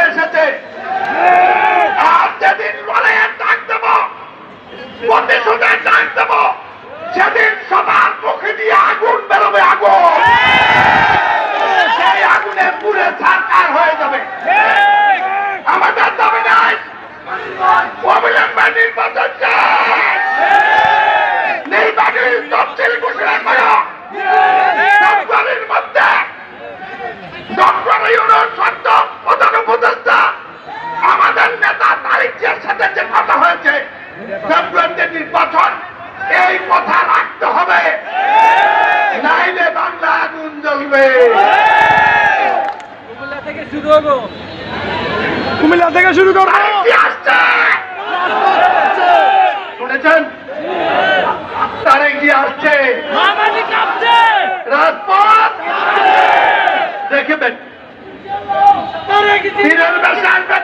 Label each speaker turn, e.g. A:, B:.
A: এসেছে। আর যেদিন লড়াইয়ের ডাক দেব, প্রতিশোধের ডাক দেব, সেদিন সবার মুখে দিয়ে আগুন বেরোবে, আগুন। সেই আগুনে পুরে ছারখার হয়ে যাবে। আমাদের দাবি নাই অবিলম্বে নির্বাচন চাই। নির্বাচনী তফসিল ঘোষণা করো। ফেব্রুয়ারির মধ্যে ডক্টর ইউনূস শর্ত প্রধান উপদেষ্টা আমাদের নেতা তারেক জিয়ার সাথে যে কথা হয়েছে ফেব্রুয়ারিতে নির্বাচন, এই কথা রাখতে হবে, নাইলে বাংলা আগুন জ্বলবে।
B: কুমিল্লা থেকে শুরু হবো, কুমিল্লা থেকে শুরু করবো।
A: শুনেছেন তারেক জিয়া আসছে, রাজপথ দেখবেন দিনের বেশে আসবে।